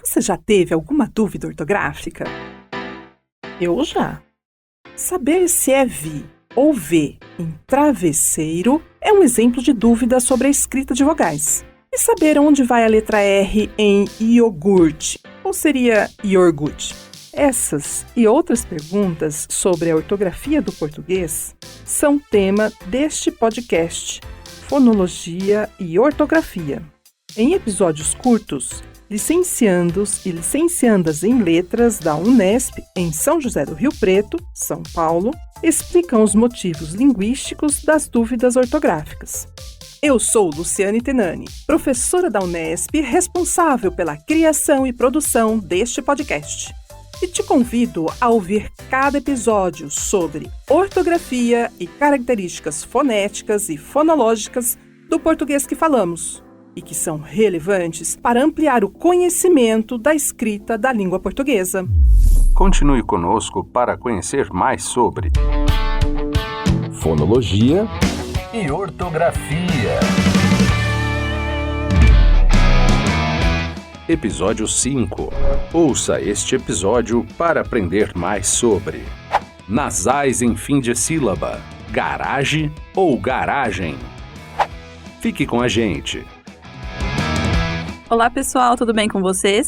Você já teve alguma dúvida ortográfica? Eu já. Saber se é vi ou vê em travesseiro é um exemplo de dúvida sobre a escrita de vogais. E saber onde vai a letra R em iogurte, ou seria iogurte? Essas e outras perguntas sobre a ortografia do português são tema deste podcast, Fonologia e Ortografia. Em episódios curtos, licenciandos e licenciandas em letras da Unesp, em São José do Rio Preto, São Paulo, explicam os motivos linguísticos das dúvidas ortográficas. Eu sou Luciane Tenani, professora da Unesp, responsável pela criação e produção deste podcast. E te convido a ouvir cada episódio sobre ortografia e características fonéticas e fonológicas do português que falamos e que são relevantes para ampliar o conhecimento da escrita da língua portuguesa. Continue conosco para conhecer mais sobre fonologia e ortografia. Episódio 5. Ouça este episódio para aprender mais sobre nasais em fim de sílaba, garage ou garagem. Fique com a gente. Olá pessoal, tudo bem com vocês?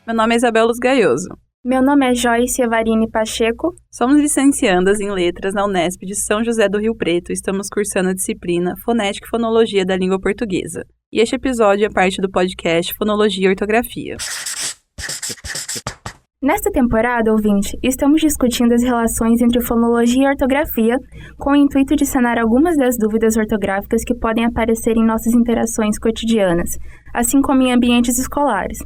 Meu nome é Isabel Luz Gaioso. Meu nome é Joyce Evarine Pacheco. Somos licenciandas em Letras na Unesp de São José do Rio Preto e estamos cursando a disciplina Fonética e Fonologia da Língua Portuguesa. E este episódio é parte do podcast Fonologia e Ortografia. Nesta temporada, ouvinte, estamos discutindo as relações entre fonologia e ortografia com o intuito de sanar algumas das dúvidas ortográficas que podem aparecer em nossas interações cotidianas, assim como em ambientes escolares.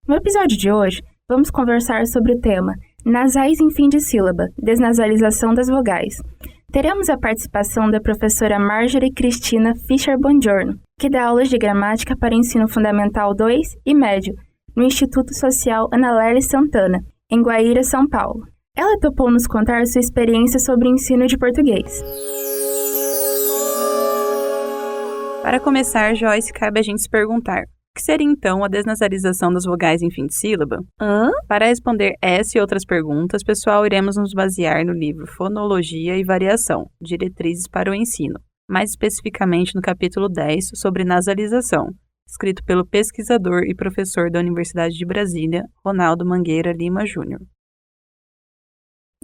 No episódio de hoje, vamos conversar sobre o tema nasais em fim de sílaba, desnasalização das vogais. Teremos a participação da professora Marjorie Cristina Fischer-Bongiorno, que dá aulas de gramática para ensino fundamental 2 e médio, no Instituto Social Ana Lélia Santana, em Guaíra, São Paulo. Ela topou nos contar sua experiência sobre o ensino de português. Para começar, Joyce, cabe a gente se perguntar: o que seria então a desnasalização das vogais em fim de sílaba? Para responder essa e outras perguntas, pessoal, iremos nos basear no livro Fonologia e Variação, Diretrizes para o Ensino, mais especificamente no capítulo 10 sobre nasalização, escrito pelo pesquisador e professor da Universidade de Brasília, Ronaldo Mangueira Lima Júnior.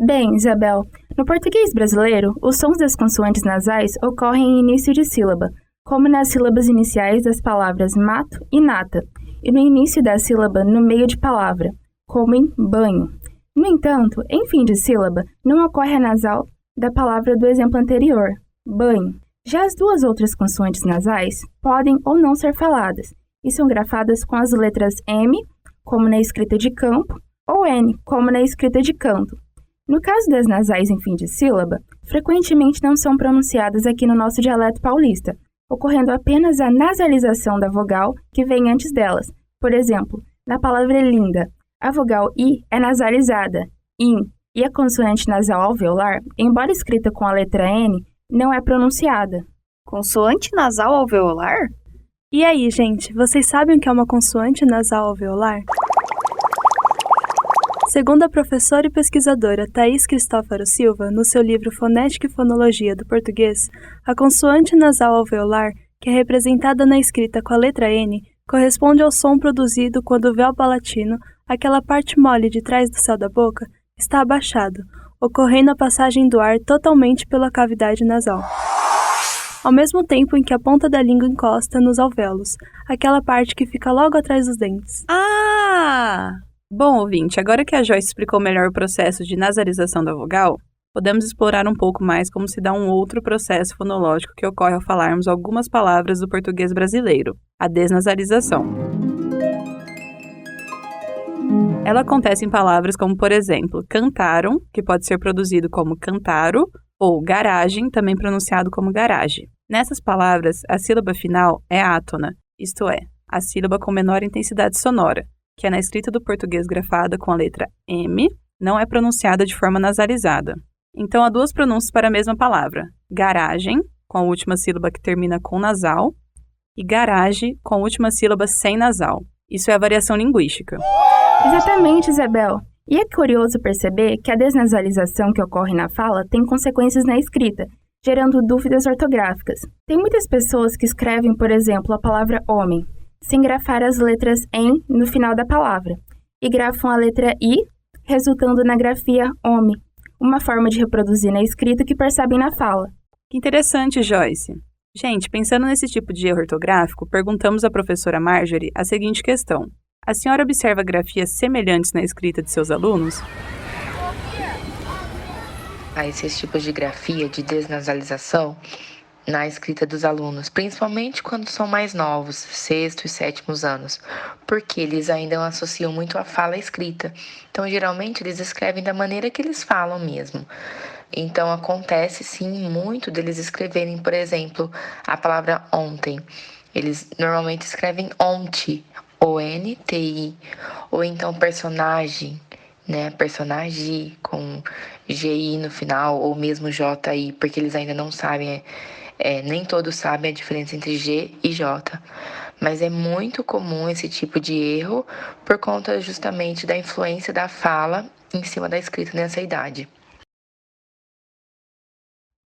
Bem, Isabel, no português brasileiro, os sons das consoantes nasais ocorrem em início de sílaba, como nas sílabas iniciais das palavras mato e nata, e no início da sílaba no meio de palavra, como em banho. No entanto, em fim de sílaba, não ocorre a nasal da palavra do exemplo anterior, banho. Já as duas outras consoantes nasais podem ou não ser faladas, e são grafadas com as letras M, como na escrita de campo, ou N, como na escrita de canto. No caso das nasais em fim de sílaba, frequentemente não são pronunciadas aqui no nosso dialeto paulista, ocorrendo apenas a nasalização da vogal que vem antes delas. Por exemplo, na palavra linda, a vogal I é nasalizada, IN, e a consoante nasal alveolar, embora escrita com a letra N, não é pronunciada. Consoante nasal alveolar? E aí, gente, vocês sabem o que é uma consoante nasal alveolar? Segundo a professora e pesquisadora Thaís Cristófaro Silva, no seu livro Fonética e Fonologia do Português, a consoante nasal alveolar, que é representada na escrita com a letra N, corresponde ao som produzido quando o véu palatino, aquela parte mole de trás do céu da boca, está abaixado, ocorrendo a passagem do ar totalmente pela cavidade nasal, ao mesmo tempo em que a ponta da língua encosta nos alvéolos, aquela parte que fica logo atrás dos dentes. Bom, ouvinte, agora que a Joyce explicou melhor o processo de nasalização da vogal, podemos explorar um pouco mais como se dá um outro processo fonológico que ocorre ao falarmos algumas palavras do português brasileiro, a desnasalização. Ela acontece em palavras como, por exemplo, cantaram, que pode ser produzido como cantaro, ou garagem, também pronunciado como garage. Nessas palavras, a sílaba final é átona, isto é, a sílaba com menor intensidade sonora, que é na escrita do português grafada com a letra M, não é pronunciada de forma nasalizada. Então, há duas pronúncias para a mesma palavra: garagem, com a última sílaba que termina com nasal, e garage, com a última sílaba sem nasal. Isso é a variação linguística. Exatamente, Isabel. E é curioso perceber que a desnasalização que ocorre na fala tem consequências na escrita, gerando dúvidas ortográficas. Tem muitas pessoas que escrevem, por exemplo, a palavra homem, sem grafar as letras em no final da palavra, e grafam a letra I, resultando na grafia homem, uma forma de reproduzir na escrita que percebem na fala. Que interessante, Joyce. Gente, pensando nesse tipo de erro ortográfico, perguntamos à professora Marjorie a seguinte questão. A senhora observa grafias semelhantes na escrita de seus alunos? A esses tipos de grafia de desnasalização na escrita dos alunos, principalmente quando são mais novos, 6º e 7º anos, porque eles ainda associam muito a fala à escrita. Então, geralmente, eles escrevem da maneira que eles falam mesmo. Então, acontece, sim, muito deles escreverem, por exemplo, a palavra ontem. Eles normalmente escrevem onti, O-N-T-I, ou então personagem, né? Personagem com G-I no final, ou mesmo J-I, porque eles ainda não sabem, nem todos sabem a diferença entre G e J. Mas é muito comum esse tipo de erro por conta justamente da influência da fala em cima da escrita nessa idade.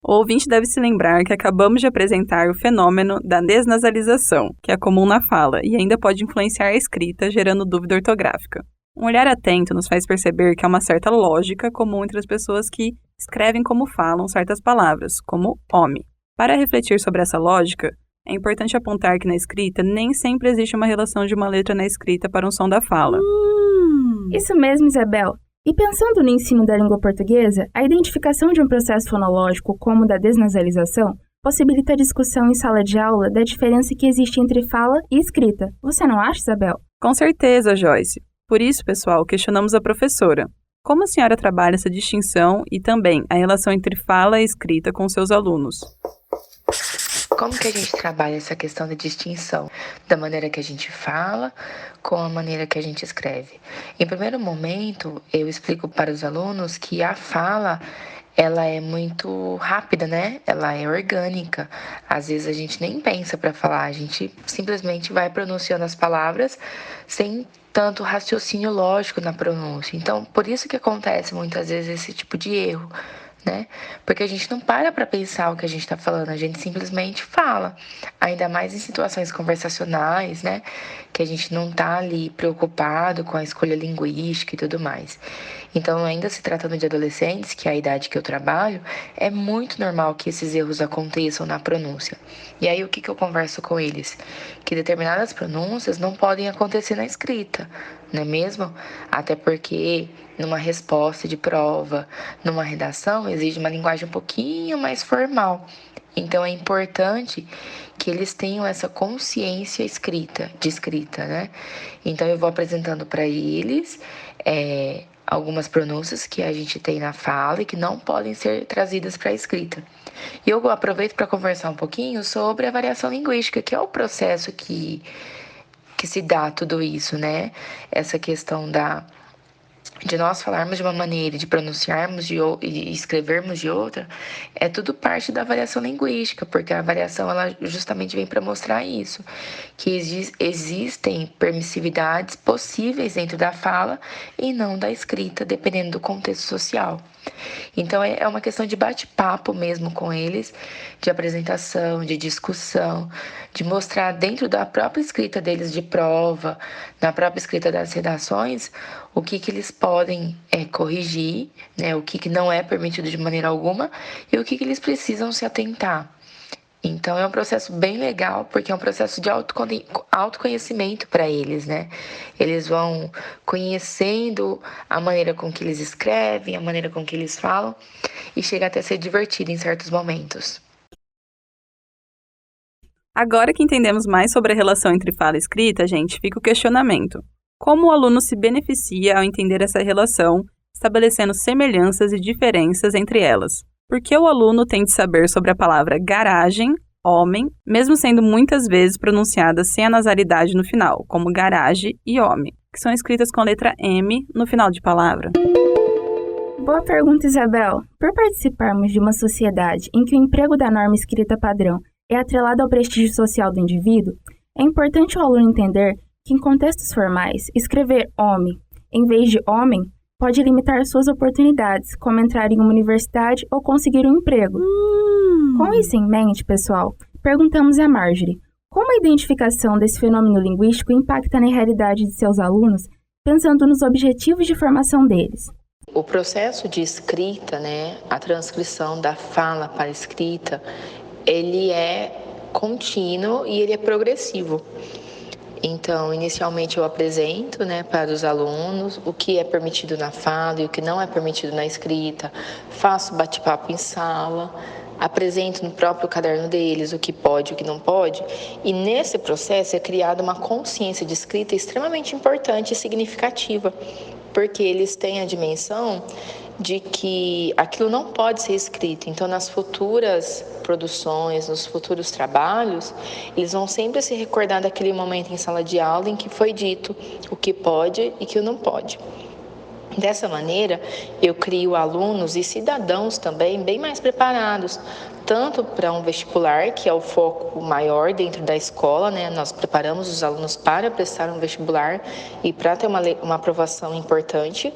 O ouvinte deve se lembrar que acabamos de apresentar o fenômeno da desnasalização, que é comum na fala e ainda pode influenciar a escrita, gerando dúvida ortográfica. Um olhar atento nos faz perceber que há uma certa lógica comum entre as pessoas que escrevem como falam certas palavras, como homem. Para refletir sobre essa lógica, é importante apontar que na escrita nem sempre existe uma relação de uma letra na escrita para um som da fala. Isso mesmo, Isabel. E pensando no ensino da língua portuguesa, a identificação de um processo fonológico como o da desnasalização possibilita a discussão em sala de aula da diferença que existe entre fala e escrita. Você não acha, Isabel? Com certeza, Joyce. Por isso, pessoal, questionamos a professora. Como a senhora trabalha essa distinção e também a relação entre fala e escrita com seus alunos? Como que a gente trabalha essa questão da distinção da maneira que a gente fala com a maneira que a gente escreve? Em primeiro momento, eu explico para os alunos que a fala, ela é muito rápida, né? Ela é orgânica. Às vezes a gente nem pensa para falar, a gente simplesmente vai pronunciando as palavras sem tanto raciocínio lógico na pronúncia. Então, por isso que acontece muitas vezes esse tipo de erro, né? Porque a gente não para pensar o que a gente está falando, a gente simplesmente fala. Ainda mais em situações conversacionais, né? Que a gente não está ali preocupado com a escolha linguística e tudo mais. Então, ainda se tratando de adolescentes, que é a idade que eu trabalho, é muito normal que esses erros aconteçam na pronúncia. E aí, o que eu converso com eles? Que determinadas pronúncias não podem acontecer na escrita, não é mesmo? Até porque numa resposta de prova, numa redação, exige uma linguagem um pouquinho mais formal. Então, é importante que eles tenham essa consciência de escrita, né? Então, eu vou apresentando para eles algumas pronúncias que a gente tem na fala e que não podem ser trazidas para a escrita. E eu aproveito para conversar um pouquinho sobre a variação linguística, que é o processo que se dá tudo isso, né? Essa questão de nós falarmos de uma maneira, de pronunciarmos e escrevermos de outra, é tudo parte da variação linguística, porque a variação ela justamente vem para mostrar isso, que existem permissividades possíveis dentro da fala e não da escrita, dependendo do contexto social. Então, é uma questão de bate-papo mesmo com eles, de apresentação, de discussão, de mostrar dentro da própria escrita deles de prova, na própria escrita das redações, o que eles podem corrigir, né, o que não é permitido de maneira alguma e o que eles precisam se atentar. Então, é um processo bem legal, porque é um processo de autoconhecimento para eles, né? Eles vão conhecendo a maneira com que eles escrevem, a maneira com que eles falam, e chega até a ser divertido em certos momentos. Agora que entendemos mais sobre a relação entre fala e escrita, gente, fica o questionamento. Como o aluno se beneficia ao entender essa relação, estabelecendo semelhanças e diferenças entre elas? Por que o aluno tem de saber sobre a palavra garagem, homem, mesmo sendo muitas vezes pronunciada sem a nasalidade no final, como garagem e homem, que são escritas com a letra M no final de palavra? Boa pergunta, Isabel. Por participarmos de uma sociedade em que o emprego da norma escrita padrão é atrelado ao prestígio social do indivíduo, é importante o aluno entender que em contextos formais, escrever homem em vez de homem pode limitar suas oportunidades, como entrar em uma universidade ou conseguir um emprego. Com isso em mente, pessoal, perguntamos a Marjorie como a identificação desse fenômeno linguístico impacta na realidade de seus alunos, pensando nos objetivos de formação deles. O processo de escrita, a transcrição da fala para a escrita, ele é contínuo e ele é progressivo. Então, inicialmente eu apresento para os alunos o que é permitido na fala e o que não é permitido na escrita, faço bate-papo em sala, apresento no próprio caderno deles o que pode e o que não pode, e nesse processo é criada uma consciência de escrita extremamente importante e significativa, porque eles têm a dimensão de que aquilo não pode ser escrito. Então, nas futuras produções, nos futuros trabalhos, eles vão sempre se recordar daquele momento em sala de aula em que foi dito o que pode e o que não pode. Dessa maneira, eu crio alunos e cidadãos também bem mais preparados, tanto para um vestibular, que é o foco maior dentro da escola, Nós preparamos os alunos para prestar um vestibular e para ter uma aprovação importante,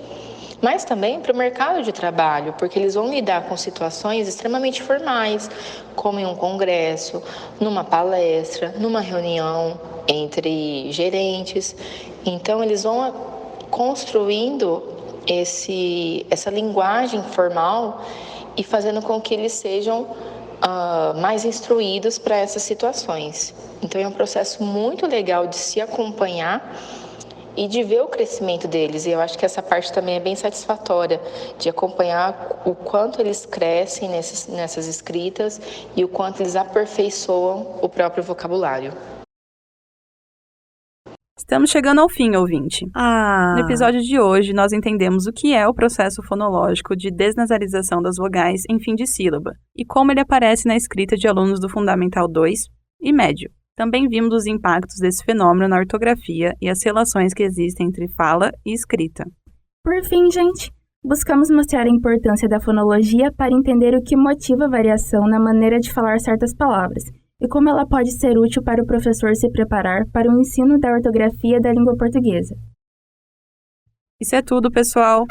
mas também para o mercado de trabalho, porque eles vão lidar com situações extremamente formais, como em um congresso, numa palestra, numa reunião entre gerentes. Então, eles vão construindo essa linguagem formal e fazendo com que eles sejam mais instruídos para essas situações. Então, é um processo muito legal de se acompanhar e de ver o crescimento deles. E eu acho que essa parte também é bem satisfatória, de acompanhar o quanto eles crescem nessas escritas e o quanto eles aperfeiçoam o próprio vocabulário. Estamos chegando ao fim, ouvinte. No episódio de hoje, nós entendemos o que é o processo fonológico de desnasalização das vogais em fim de sílaba e como ele aparece na escrita de alunos do Fundamental 2 e Médio. Também vimos os impactos desse fenômeno na ortografia e as relações que existem entre fala e escrita. Por fim, gente, buscamos mostrar a importância da fonologia para entender o que motiva a variação na maneira de falar certas palavras e como ela pode ser útil para o professor se preparar para o ensino da ortografia da língua portuguesa. Isso é tudo, pessoal!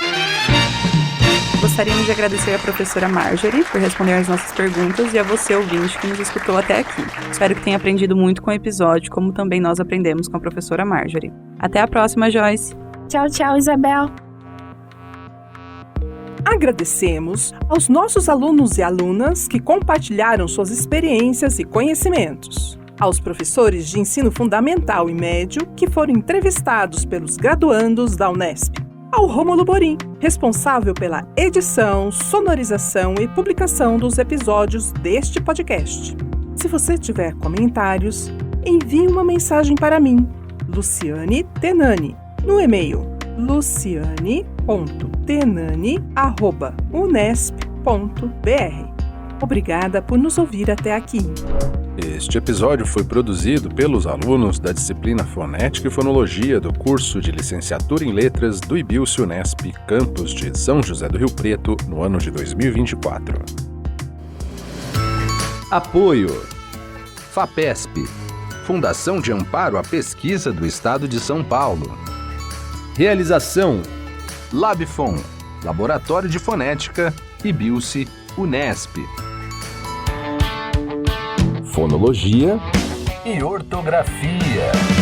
Gostaríamos de agradecer à professora Marjorie por responder às nossas perguntas e a você, ouvinte, que nos escutou até aqui. Espero que tenha aprendido muito com o episódio, como também nós aprendemos com a professora Marjorie. Até a próxima, Joyce! Tchau, tchau, Isabel! Agradecemos aos nossos alunos e alunas que compartilharam suas experiências e conhecimentos, aos professores de ensino fundamental e médio que foram entrevistados pelos graduandos da Unesp, ao Rômulo Borim, responsável pela edição, sonorização e publicação dos episódios deste podcast. Se você tiver comentários, envie uma mensagem para mim, Luciane Tenani, no e-mail luciane.tenani@unesp.br. Obrigada por nos ouvir até aqui. Este episódio foi produzido pelos alunos da disciplina Fonética e Fonologia do curso de Licenciatura em Letras do IBILSE Unesp, campus de São José do Rio Preto, no ano de 2024. Apoio: FAPESP, Fundação de Amparo à Pesquisa do Estado de São Paulo. Realização: Labfon, Laboratório de Fonética, IBILSE Unesp. Fonologia e ortografia.